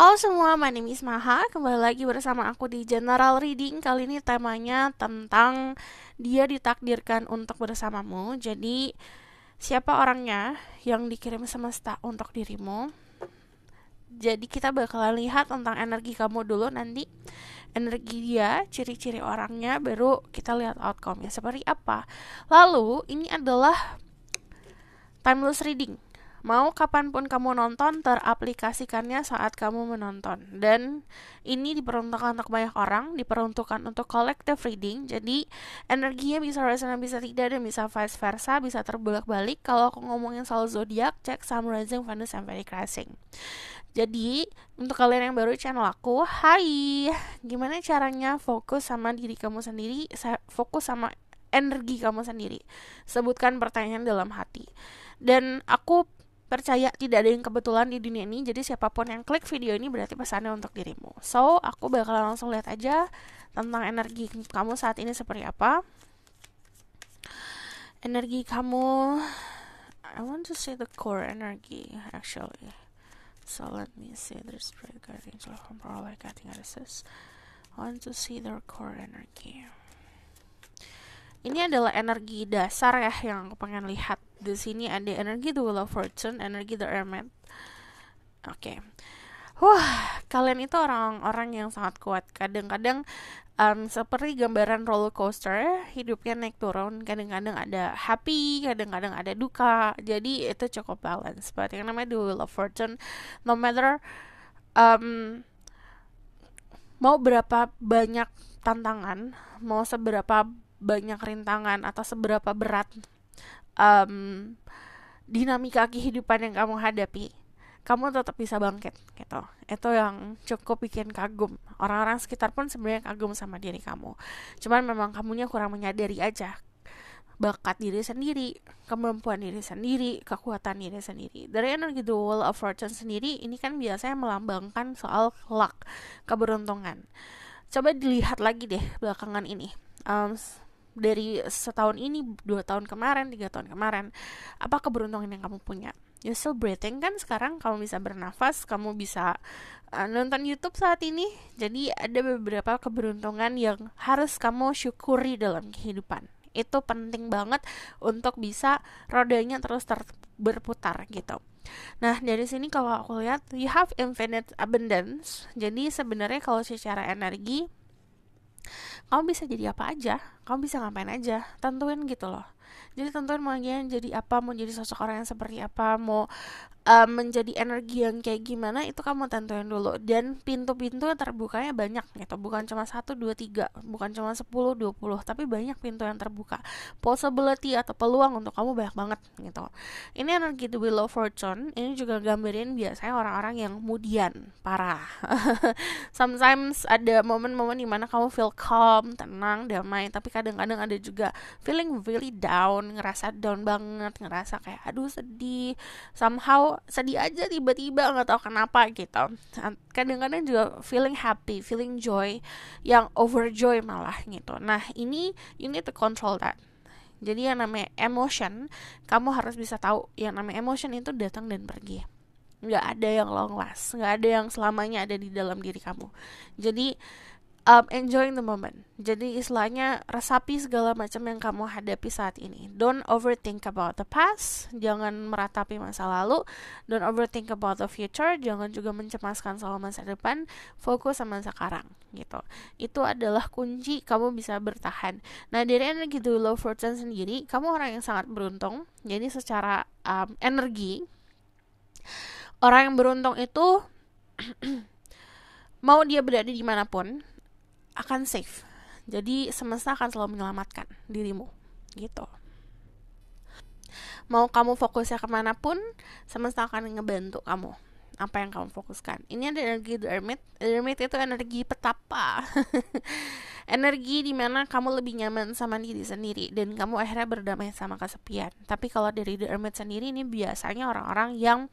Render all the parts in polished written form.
Halo semua, my name is Maha. Kembali lagi bersama aku di General Reading. Kali ini temanya tentang dia ditakdirkan untuk bersamamu. Jadi, siapa orangnya yang dikirim semesta untuk dirimu? Jadi kita bakalan lihat tentang energi kamu dulu, nanti energi dia, ciri-ciri orangnya, baru kita lihat outcome-nya seperti apa. Lalu, ini adalah timeless reading. Mau kapanpun kamu nonton, teraplikasikannya saat kamu menonton. Dan ini diperuntukkan untuk banyak orang, diperuntukkan untuk collective reading. Jadi energinya bisa resonan, bisa tidak, dan bisa vice versa, bisa terbolak-balik. Kalau aku ngomongin soal zodiak, cek Sun, Rising, Venus, and Vedic Rising. Jadi untuk kalian yang baru channel aku, hai, gimana caranya fokus sama diri kamu sendiri, fokus sama energi kamu sendiri. Sebutkan pertanyaan dalam hati. Dan aku percaya tidak ada yang kebetulan di dunia ini, jadi siapapun yang klik video ini berarti pesannya untuk dirimu. So, aku bakalan langsung lihat aja tentang energi kamu saat ini seperti apa. Energi kamu, I want to see the core energy actually. So let me see the spirit guide angel control like guiding assist. I want to see their core energy. Ini adalah energi dasar ya yang aku pengen lihat. Di sini ada energi the Wheel of Fortune, energi the Hermit. Oke. Kalian itu orang-orang yang sangat kuat. Kadang-kadang seperti gambaran roller coaster, hidupnya naik turun. Kadang-kadang ada happy, kadang-kadang ada duka. Jadi itu cukup balance. Seperti yang namanya the Wheel of Fortune, no matter mau berapa banyak tantangan, mau seberapa banyak rintangan atau seberapa berat dinamika kehidupan yang kamu hadapi, kamu tetap bisa bangkit gitu. Itu yang cukup bikin kagum. Orang-orang sekitar pun sebenarnya kagum sama diri kamu. Cuman memang kamunya kurang menyadari aja bakat diri sendiri, kemampuan diri sendiri, kekuatan diri sendiri. Dari energi the Wheel of Fortune sendiri, ini kan biasanya melambangkan soal luck, keberuntungan. Coba dilihat lagi deh belakangan ini. Dari setahun ini, 2 tahun kemarin, 3 tahun kemarin, apa keberuntungan yang kamu punya? You're still breathing kan sekarang, kamu bisa bernafas, kamu bisa nonton YouTube saat ini. Jadi ada beberapa keberuntungan yang harus kamu syukuri dalam kehidupan. Itu penting banget untuk bisa rodanya terus berputar gitu. Nah, dari sini kalau aku lihat, you have infinite abundance. Jadi sebenarnya kalau secara energi, kamu bisa jadi apa aja, kamu bisa ngapain aja, tentuin gitu loh. Jadi tentuin mau jadi apa, mau jadi sosok orang yang seperti apa, mau menjadi energi yang kayak gimana, itu kamu tentuin dulu. Dan pintu-pintu yang terbukanya banyak gitu, bukan cuma 1, 2, 3, bukan cuma 10, 20, tapi banyak pintu yang terbuka. Possibility atau peluang untuk kamu banyak banget gitu. Ini energi the Wheel of Fortune, ini juga gambarin biasanya orang-orang yang kemudian parah. Sometimes ada momen-momen dimana kamu feel calm, tenang, damai, tapi kadang-kadang ada juga feeling really down, ngerasa down banget, ngerasa kayak aduh sedih, somehow sedih aja tiba-tiba nggak tahu kenapa gitu. Kadang-kadang juga feeling happy, feeling joy, yang overjoy malah gitu. Nah ini you need to control that. Jadi yang namanya emotion, kamu harus bisa tahu yang namanya emotion itu datang dan pergi. Nggak ada yang long last, nggak ada yang selamanya ada di dalam diri kamu. Jadi enjoying the moment. Jadi istilahnya resapi segala macam yang kamu hadapi saat ini. Don't overthink about the past, jangan meratapi masa lalu. Don't overthink about the future, jangan juga mencemaskan soal masa depan. Fokus sama sekarang gitu. Itu adalah kunci kamu bisa bertahan. Nah dari energi the Wheel of Fortune sendiri, kamu orang yang sangat beruntung. Jadi secara energi, orang yang beruntung itu mau dia berada dimanapun akan safe. Jadi semesta akan selalu menyelamatkan dirimu gitu. Mau kamu fokusnya kemanapun, semesta akan ngebantu kamu apa yang kamu fokuskan. Ini ada energi the Hermit. Hermit itu energi petapa. Energi dimana kamu lebih nyaman sama diri sendiri dan kamu akhirnya berdamai sama kesepian. Tapi kalau dari the Hermit sendiri, ini biasanya orang-orang yang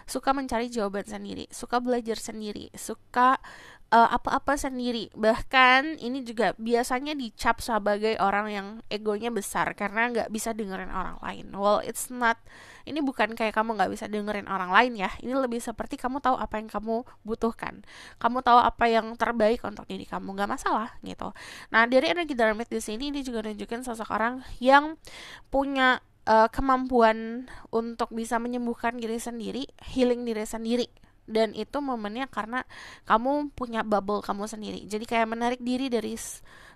suka mencari jawaban sendiri, suka belajar sendiri, suka apa-apa sendiri. Bahkan ini juga biasanya dicap sebagai orang yang egonya besar karena nggak bisa dengerin orang lain. Well, it's not. Ini bukan kayak kamu nggak bisa dengerin orang lain ya. Ini lebih seperti kamu tahu apa yang kamu butuhkan. Kamu tahu apa yang terbaik untuk diri kamu, nggak masalah gitu. Nah, dari energi Dharmit di sini ini juga nunjukin sosok orang yang punya kemampuan untuk bisa menyembuhkan diri sendiri, healing diri sendiri, dan itu momennya karena kamu punya bubble kamu sendiri. Jadi kayak menarik diri dari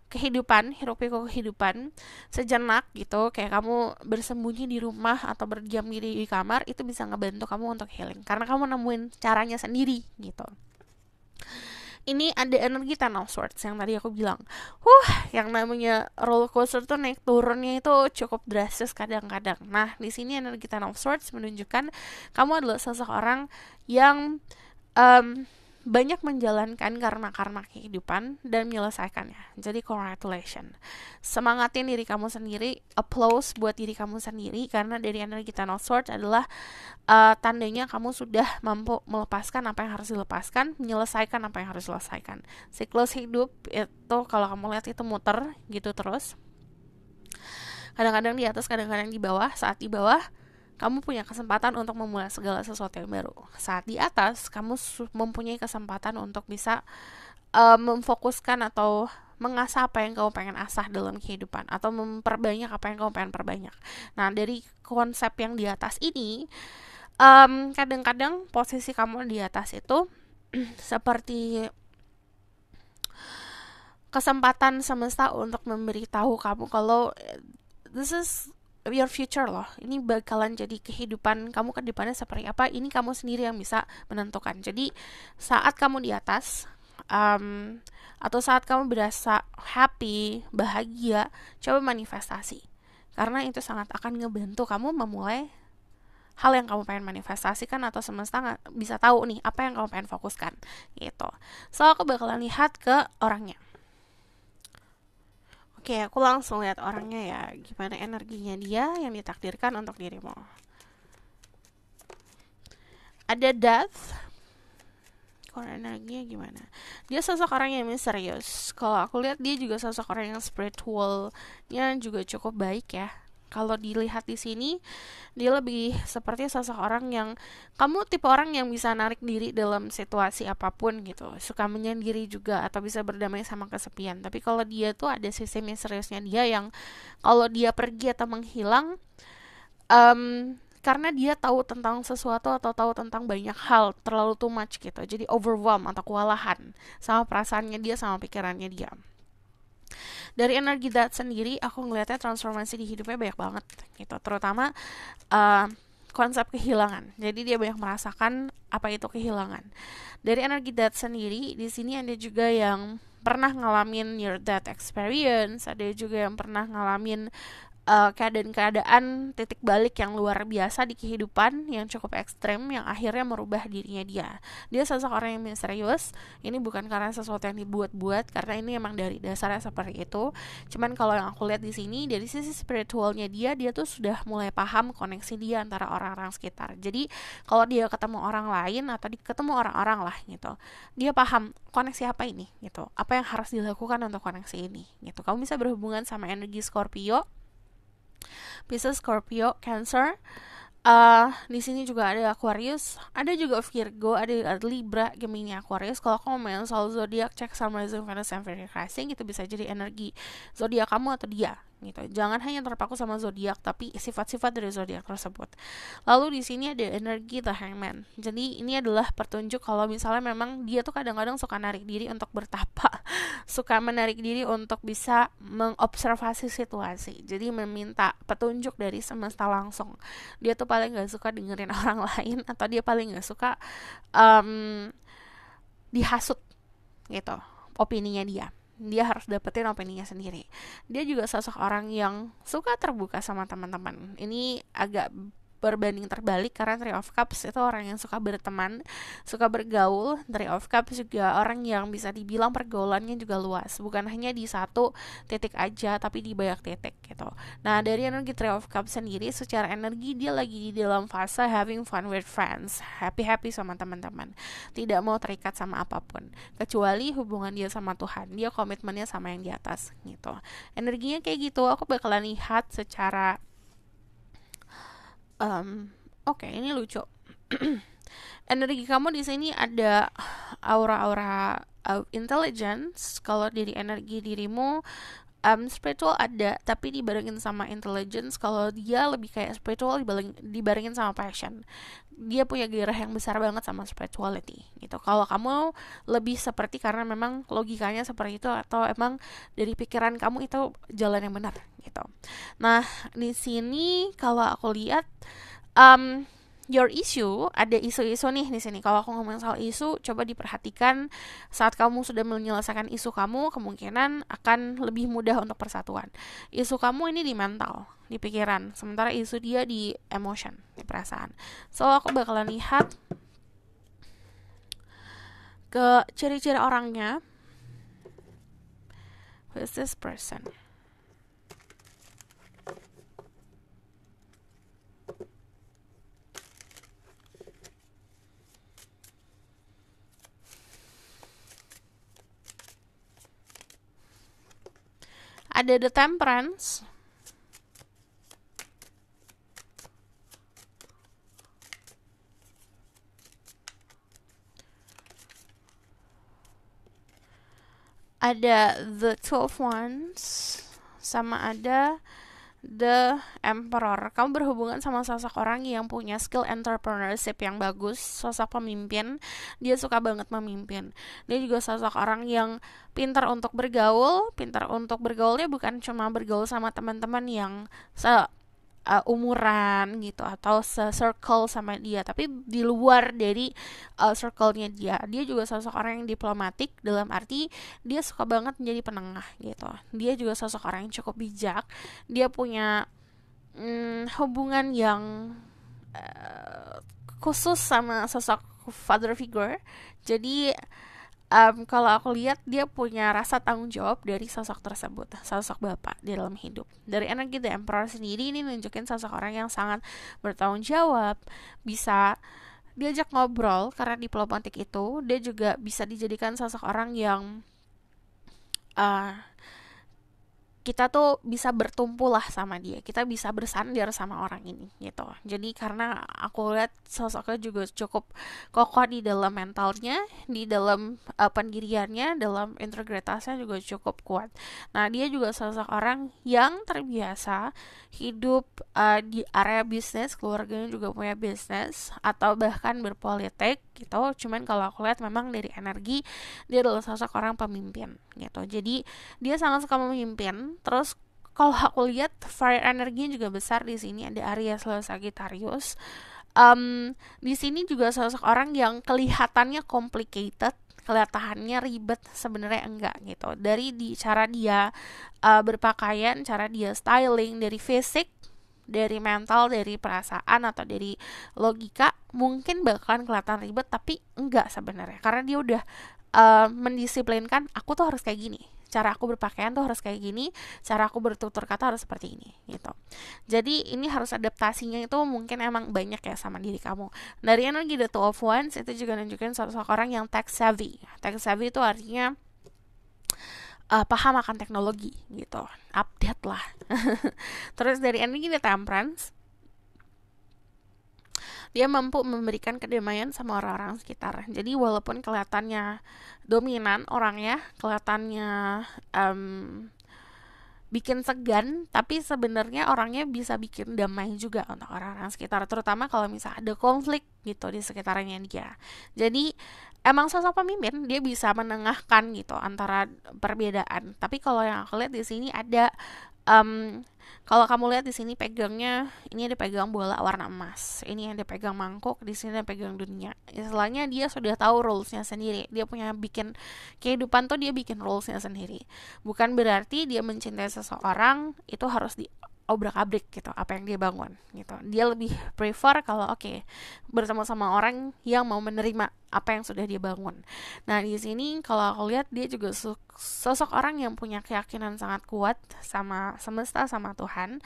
kehidupan, hiruk pikuk kehidupan sejenak gitu, kayak kamu bersembunyi di rumah atau berdiam diri di kamar, itu bisa ngebantu kamu untuk healing karena kamu nemuin caranya sendiri gitu. Ini ada energi Ten of Swords yang tadi aku bilang. Yang namanya roller coaster tuh naik turunnya itu cukup drastis kadang-kadang. Nah, di sini energi Ten of Swords menunjukkan kamu adalah seseorang yang banyak menjalankan karma-karma kehidupan dan menyelesaikannya. Jadi congratulations. Semangatin diri kamu sendiri, applause buat diri kamu sendiri karena dari energi Ten of Swords adalah tandanya kamu sudah mampu melepaskan apa yang harus dilepaskan, menyelesaikan apa yang harus diselesaikan. Siklus hidup itu kalau kamu lihat itu muter gitu terus. Kadang-kadang di atas, kadang-kadang di bawah. Saat di bawah kamu punya kesempatan untuk memulai segala sesuatu yang baru. Saat di atas, kamu mempunyai kesempatan untuk bisa memfokuskan atau mengasah apa yang kamu pengen asah dalam kehidupan, atau memperbanyak apa yang kamu pengen perbanyak. Nah, dari konsep yang di atas ini, kadang-kadang posisi kamu di atas itu seperti kesempatan semesta untuk memberitahu kamu kalau this is your future loh. Ini bakalan jadi kehidupan kamu ke depannya seperti apa. Ini kamu sendiri yang bisa menentukan. Jadi saat kamu di atas atau saat kamu berasa happy, bahagia, coba manifestasi. Karena itu sangat akan ngebantu kamu memulai hal yang kamu pengen manifestasikan, atau semesta bisa tahu nih apa yang kamu pengen fokuskan gitu. So aku bakalan lihat ke orangnya. Oke, aku langsung lihat orangnya ya, gimana energinya dia yang ditakdirkan untuk dirimu. Ada Death. Kalau energinya gimana? Dia sosok orang yang misterius. Kalau aku lihat dia juga sosok orang yang spiritualnya juga cukup baik ya. Kalau dilihat di sini, dia lebih seperti sosok orang yang kamu tipe orang yang bisa narik diri dalam situasi apapun gitu, suka menyendiri juga atau bisa berdamai sama kesepian. Tapi kalau dia tuh ada sisi misteriusnya dia yang kalau dia pergi atau menghilang, karena dia tahu tentang sesuatu atau tahu tentang banyak hal terlalu too much gitu, jadi overwhelm atau kewalahan sama perasaannya dia sama pikirannya dia. Dari energi that sendiri aku ngelihatnya transformasi di hidupnya banyak banget gitu, terutama konsep kehilangan. Jadi dia banyak merasakan apa itu kehilangan. Dari energi that sendiri di sini ada juga yang pernah ngalamin near death experience, ada juga yang pernah ngalamin keadaan-keadaan titik balik yang luar biasa di kehidupan yang cukup ekstrem yang akhirnya merubah dirinya dia. Dia sosok orang yang misterius. Ini bukan karena sesuatu yang dibuat-buat, karena ini emang dari dasarnya seperti itu. Cuman kalau yang aku lihat di sini dari sisi spiritualnya dia tuh sudah mulai paham koneksi dia antara orang-orang sekitar. Jadi kalau dia ketemu orang lain atau ketemu orang-orang lah gitu, dia paham koneksi apa ini gitu, apa yang harus dilakukan untuk koneksi ini gitu. Kamu bisa berhubungan sama energi Scorpio, Pisces, Scorpio, Cancer. Di sini juga ada Aquarius, ada juga Virgo, ada Libra, Gemini, Aquarius. Kalau kamu main soal zodiak, cek sama Rising, Venus, and Very Rising, itu bisa jadi energi zodiak kamu atau dia gitu. Jangan hanya terpaku sama zodiak, tapi sifat-sifat dari zodiak tersebut. Lalu di sini ada energi The Hangman. Jadi ini adalah petunjuk kalau misalnya memang dia tuh kadang-kadang suka narik diri untuk bertapa, suka menarik diri untuk bisa mengobservasi situasi. Jadi meminta petunjuk dari semesta langsung. Dia tuh paling gak suka dengerin orang lain, atau dia paling gak suka dihasut gitu opininya dia harus dapetin opininya sendiri. Dia juga sosok orang yang suka terbuka sama teman-teman. Ini agak berbanding terbalik, karena Three of Cups itu orang yang suka berteman, suka bergaul. Three of Cups juga orang yang bisa dibilang pergaulannya juga luas, bukan hanya di satu titik aja tapi di banyak titik gitu. Nah, dari energi Three of Cups sendiri, secara energi dia lagi di dalam fase having fun with friends, happy sama teman-teman, tidak mau terikat sama apapun kecuali hubungan dia sama Tuhan. Dia komitmennya sama yang di atas gitu. Energinya kayak gitu. Aku bakalan lihat secara oke, ini lucu. Energi kamu di sini ada aura-aura intelligence. Kalau dari energi dirimu, spiritual ada, tapi dibarengin sama intelligence. Kalau dia lebih kayak spiritual dibarengin sama passion. Dia punya gairah yang besar banget sama spirituality gitu. Kalau kamu lebih seperti karena memang logikanya seperti itu, atau emang dari pikiran kamu itu jalan yang benar gitu. Nah, di sini kalau aku lihat your issue, ada isu-isu nih di sini. Kalau aku ngomong soal isu, coba diperhatikan. Saat kamu sudah menyelesaikan isu kamu, kemungkinan akan lebih mudah untuk persatuan. Isu kamu ini di mental, di pikiran, sementara isu dia di emotion, di perasaan. So aku bakalan lihat ke ciri-ciri orangnya. Who is this person? Ada the Temperance, ada the 12 Wands, sama ada the Emperor. Kamu berhubungan sama sosok orang yang punya skill entrepreneurship yang bagus, sosok pemimpin. Dia suka banget memimpin. Dia juga sosok orang yang pintar untuk bergaul. Pintar untuk bergaulnya bukan cuma bergaul sama teman-teman yang umuran gitu atau se-circle sama dia, tapi di luar dari circle-nya dia. Dia juga sosok orang yang diplomatik, dalam arti dia suka banget menjadi penengah gitu. Dia juga sosok orang yang cukup bijak. Dia punya hubungan yang khusus sama sosok father figure. Jadi kalau aku lihat dia punya rasa tanggung jawab dari sosok tersebut, sosok bapak di dalam hidup. Dari energi The Emperor sendiri ini nunjukin sosok orang yang sangat bertanggung jawab, bisa diajak ngobrol karena diplomatik itu. Dia juga bisa dijadikan sosok orang yang kita tuh bisa bertumpu lah sama dia, kita bisa bersandar sama orang ini gitu. Jadi karena aku lihat sosoknya juga cukup kokoh di dalam mentalnya, di dalam pendiriannya, dalam integritasnya juga cukup kuat. Nah, dia juga sosok orang yang terbiasa hidup di area bisnis, keluarganya juga punya bisnis atau bahkan berpolitik gitu. Cuman kalau aku lihat memang dari energi dia adalah sosok orang pemimpin gitu. Jadi dia sangat suka memimpin. Terus kalau aku lihat fire energinya juga besar di sini, ada Aries, Leo, Sagittarius. Di sini juga sosok orang yang kelihatannya complicated, kelihatannya ribet, sebenarnya enggak gitu. Dari cara dia berpakaian, cara dia styling, dari fisik, dari mental, dari perasaan atau dari logika, mungkin bakalan kelihatan ribet, tapi enggak sebenarnya, karena dia udah mendisiplinkan, aku tuh harus kayak gini, cara aku berpakaian tuh harus kayak gini, cara aku bertutur kata harus seperti ini gitu. Jadi ini harus adaptasinya itu mungkin emang banyak ya sama diri kamu. Dari energi The Two of Wands itu juga nunjukin sosok orang yang tech savvy. Tech savvy itu artinya paham akan teknologi gitu, update lah. Terus dari energi The Temperance, dia mampu memberikan kedamaian sama orang-orang sekitar. Jadi walaupun kelihatannya dominan orangnya, kelihatannya bikin segan, tapi sebenarnya orangnya bisa bikin damai juga untuk orang-orang sekitar, terutama kalau misalnya ada konflik gitu di sekitarnya dia. Jadi emang sosok pemimpin, dia bisa menengahkan gitu antara perbedaan. Tapi kalau yang aku lihat di sini ada kalau kamu lihat di sini pegangnya, ini ada pegang bola warna emas, ini ada pegang mangkuk, di sini ada pegang dunia. Istilahnya dia sudah tahu rulesnya sendiri. Dia punya bikin kehidupan tuh, dia bikin rulesnya sendiri. Bukan berarti dia mencintai seseorang itu harus di obrak-abrik gitu apa yang dia bangun gitu. Dia lebih prefer kalau oke, bertemu sama orang yang mau menerima apa yang sudah dia bangun. Nah, di sini kalau aku lihat dia juga sosok orang yang punya keyakinan sangat kuat sama semesta, sama Tuhan.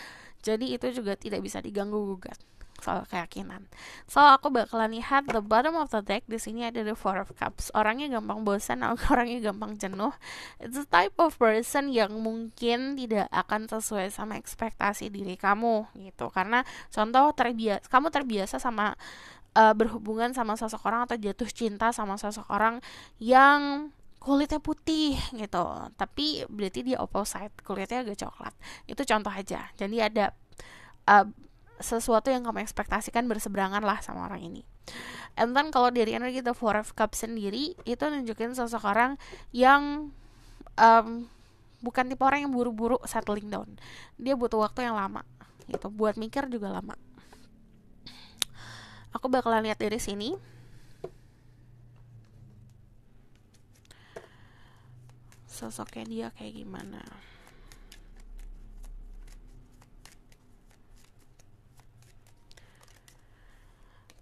Jadi itu juga tidak bisa diganggu gugat soal keyakinan. So aku bakalan lihat the bottom of the deck. Di sini ada the Four of Cups. Orangnya gampang bosan, orangnya gampang jenuh. It's a type of person yang mungkin tidak akan sesuai sama ekspektasi diri kamu gitu. Karena contoh kamu terbiasa sama berhubungan sama seseorang atau jatuh cinta sama seseorang yang kulitnya putih gitu, tapi berarti dia opposite, kulitnya agak coklat. Itu contoh aja. Jadi ada uh, sesuatu yang kamu ekspektasikan berseberangan lah sama orang ini. And then kalau dari energi The Four of Cups sendiri, itu nunjukin seseorang yang bukan tipe orang yang buru-buru settling down. Dia butuh waktu yang lama gitu, buat mikir juga lama. Aku bakalan lihat dari sini. Sosoknya dia kayak gimana.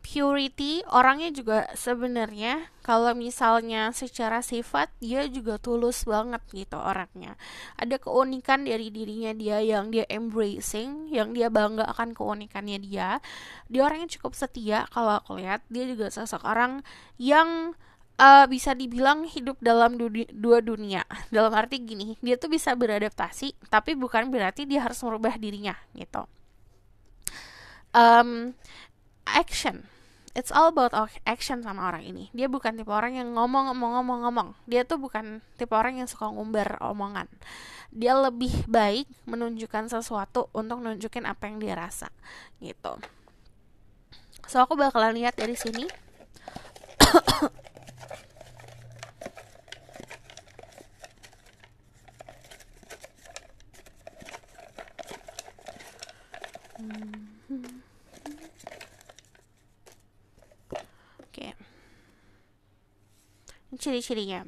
Purity, orangnya juga sebenarnya kalau misalnya secara sifat dia juga tulus banget gitu orangnya. Ada keunikan dari dirinya dia yang dia embracing, yang dia bangga akan keunikannya dia. Dia orangnya cukup setia kalau aku lihat. Dia juga sosok orang yang bisa dibilang hidup dalam dua dunia. Dalam arti gini, dia tuh bisa beradaptasi, tapi bukan berarti dia harus merubah dirinya gitu. Action, it's all about action sama orang ini. Dia bukan tipe orang yang ngomong. Dia tuh bukan tipe orang yang suka ngumbar omongan. Dia lebih baik menunjukkan sesuatu untuk nunjukin apa yang dia rasa gitu. So aku bakalan lihat dari sini. Oke. Ciri-cirinya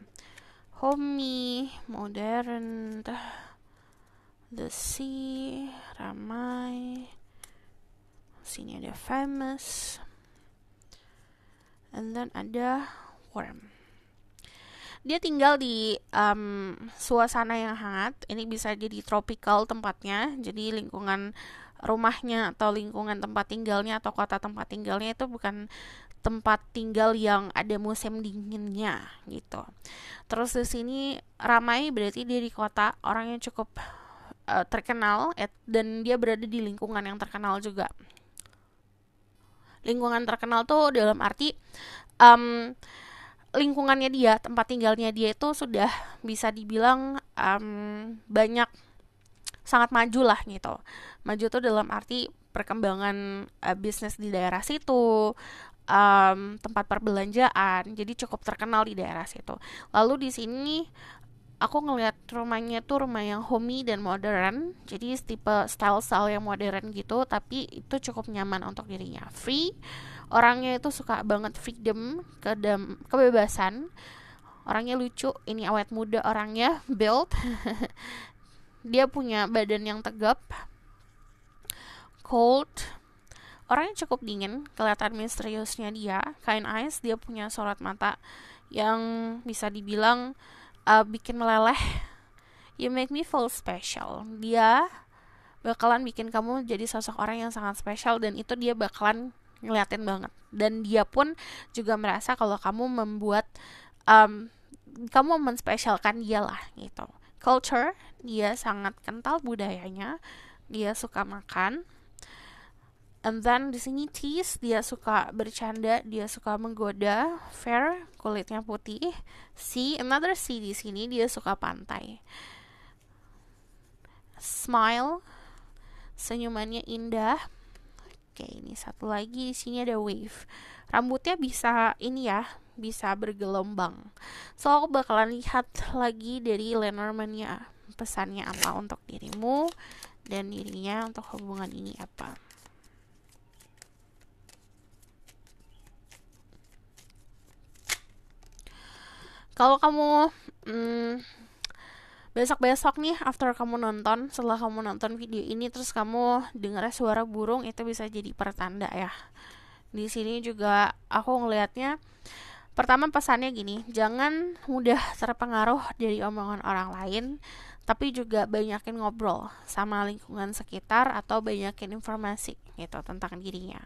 homey, modern, the sea, ramai. Sini ada famous, and then ada warm. Dia tinggal di suasana yang hangat. Ini bisa jadi tropical tempatnya. Jadi lingkungan rumahnya atau lingkungan tempat tinggalnya atau kota tempat tinggalnya itu bukan tempat tinggal yang ada musim dinginnya gitu. Terus di sini ramai, berarti dia di kota, orangnya cukup terkenal dan dia berada di lingkungan yang terkenal juga. Lingkungan terkenal tuh dalam arti lingkungannya dia, tempat tinggalnya dia itu sudah bisa dibilang banyak, sangat maju lah gitu. Maju tuh dalam arti perkembangan bisnis di daerah situ, tempat perbelanjaan, jadi cukup terkenal di daerah situ. Lalu di sini aku ngelihat rumahnya tuh rumah yang homey dan modern, jadi tipe style yang modern gitu, tapi itu cukup nyaman untuk dirinya. Free, orangnya itu suka banget freedom, kebebasan. Orangnya lucu, ini awet muda orangnya, build. Dia punya badan yang tegap. Cold, orangnya cukup dingin, kelihatan misteriusnya dia. Kind eyes, dia punya sorot mata yang bisa dibilang bikin meleleh. You make me feel special. Dia bakalan bikin kamu jadi sosok orang yang sangat spesial, dan itu dia bakalan ngeliatin banget. Dan dia pun juga merasa kalau kamu membuat kamu menspesialkan dia lah gitu. Culture, dia sangat kental budayanya. Dia suka makan. And then di sini tease, dia suka bercanda, dia suka menggoda. Fair, kulitnya putih. C, another C di sini, dia suka pantai. Smile, senyumannya indah. Oke, ini satu lagi, di sini ada wave. Rambutnya bisa ini ya, bisa bergelombang. So aku bakalan lihat lagi dari Lenormand-nya, pesannya apa untuk dirimu dan dirinya untuk hubungan ini apa. Kalau kamu Besok-besok nih after kamu nonton, setelah kamu nonton video ini terus kamu dengar suara burung, itu bisa jadi pertanda ya. Di sini juga aku ngelihatnya, pertama pesannya gini, jangan mudah terpengaruh dari omongan orang lain, tapi juga banyakin ngobrol sama lingkungan sekitar atau banyakin informasi gitu tentang dirinya.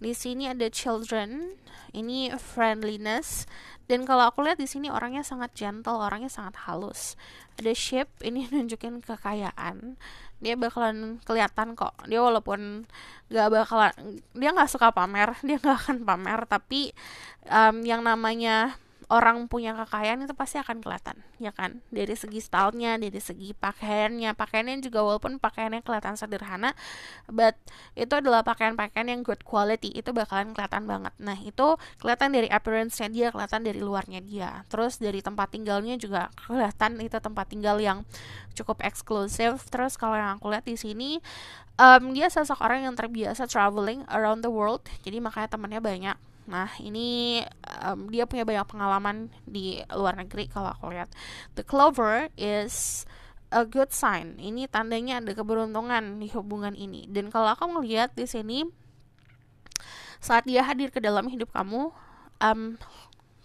Di sini ada children, ini friendliness, dan kalau aku lihat di sini orangnya sangat gentle, orangnya sangat halus. Ada sheep, ini nunjukin kekayaan. Dia bakalan kelihatan kok. Dia walaupun dia nggak suka pamer, dia nggak akan pamer, tapi yang namanya orang punya kekayaan itu pasti akan kelihatan, ya kan? Dari segi stylenya, dari segi pakaiannya juga walaupun pakaiannya kelihatan sederhana, but itu adalah pakaian-pakaian yang good quality, itu bakalan kelihatan banget. Nah, itu kelihatan dari appearance-nya dia, kelihatan dari luarnya dia. Terus dari tempat tinggalnya juga kelihatan itu tempat tinggal yang cukup eksklusif. Terus kalau yang aku lihat di sini, dia sosok orang yang terbiasa traveling around the world, jadi makanya temannya banyak. Nah, ini dia punya banyak pengalaman di luar negeri kalau aku lihat. The clover is a good sign. Ini tandanya ada keberuntungan di hubungan ini. Dan kalau aku melihat di sini, saat dia hadir ke dalam hidup kamu,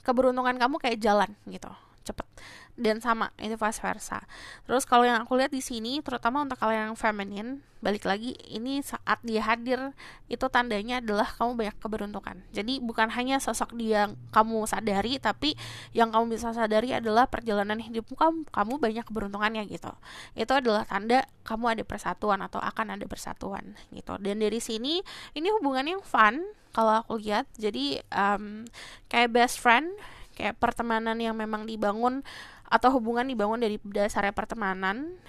keberuntungan kamu kayak jalan gitu, cepet. Dan sama itu vice versa. Terus kalau yang aku lihat di sini, terutama untuk kalian yang feminine, balik lagi, ini saat dia hadir itu tandanya adalah kamu banyak keberuntungan. Jadi bukan hanya sosok dia yang kamu sadari, tapi yang kamu bisa sadari adalah perjalanan hidupmu, kamu banyak keberuntungannya gitu. Itu adalah tanda kamu ada persatuan atau akan ada persatuan gitu. Dan dari sini ini hubungan yang fun kalau aku lihat. Jadi kayak best friend, kayak pertemanan yang memang dibangun atau hubungan dibangun dari dasarnya pertemanan,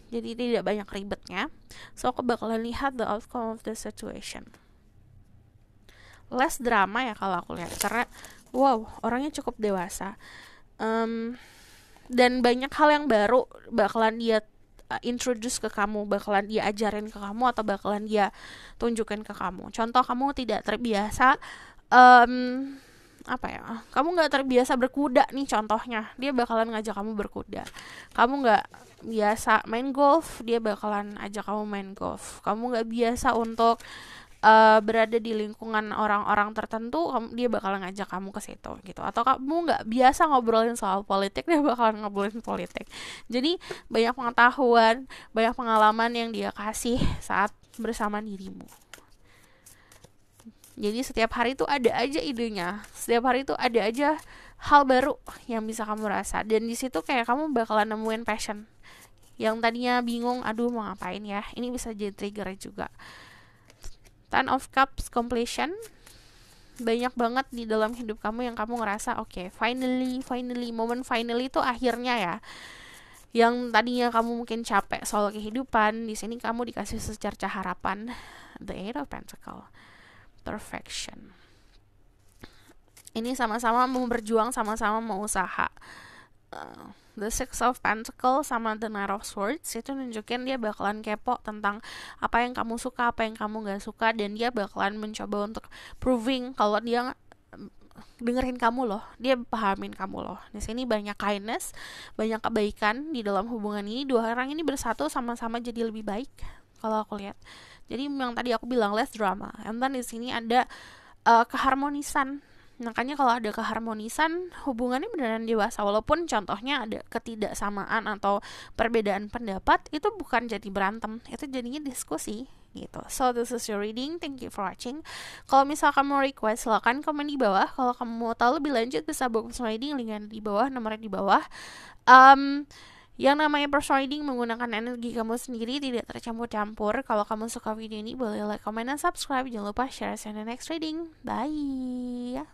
jadi tidak banyak ribetnya. So aku bakalan lihat the outcome of the situation, less drama ya kalau aku lihat, karena wow, orangnya cukup dewasa, dan banyak hal yang baru bakalan dia introduce ke kamu, bakalan dia ajarin ke kamu atau bakalan dia tunjukin ke kamu. Contoh, kamu tidak terbiasa kamu nggak terbiasa berkuda nih, contohnya dia bakalan ngajak kamu berkuda. Kamu nggak biasa main golf, dia bakalan ajak kamu main golf. Kamu nggak biasa untuk berada di lingkungan orang-orang tertentu, dia bakalan ngajak kamu ke situ gitu. Atau kamu nggak biasa ngobrolin soal politik, dia bakalan ngobrolin politik. Jadi banyak pengetahuan, banyak pengalaman yang dia kasih saat bersama dirimu. Jadi setiap hari itu ada aja idenya, setiap hari itu ada aja hal baru yang bisa kamu rasa. Dan di situ kayak kamu bakalan nemuin passion. Yang tadinya bingung, aduh mau ngapain ya, ini bisa jadi trigger juga. Ten of Cups completion, banyak banget di dalam hidup kamu yang kamu ngerasa oke, finally, momen finally itu akhirnya ya. Yang tadinya kamu mungkin capek soal kehidupan, di sini kamu dikasih secerca harapan. The Eight of Pentacles, perfection. Ini sama-sama mau berjuang, sama-sama mau usaha. The Six of Pentacles sama The Knight of Swords itu nunjukin dia bakalan kepo tentang apa yang kamu suka, apa yang kamu gak suka, dan dia bakalan mencoba untuk proving kalau dia dengerin kamu loh, dia pahamin kamu loh. Di sini banyak kindness, banyak kebaikan di dalam hubungan ini. Dua orang ini bersatu sama-sama jadi lebih baik kalau aku lihat. Jadi yang tadi aku bilang less drama. And then di sini ada keharmonisan. Makanya kalau ada keharmonisan, hubungannya beneran dewasa. Walaupun contohnya ada ketidaksamaan atau perbedaan pendapat, itu bukan jadi berantem, itu jadinya diskusi gitu. So this is your reading. Thank you for watching. Kalau misal kamu mau request, silakan komen di bawah. Kalau kamu mau tahu lebih lanjut, bisa book personal reading, linknya di bawah, nomornya di bawah. Yang namanya personal reading menggunakan energi kamu sendiri, tidak tercampur-campur. Kalau kamu suka video ini, boleh like, comment, dan subscribe. Jangan lupa share in the next reading. Bye.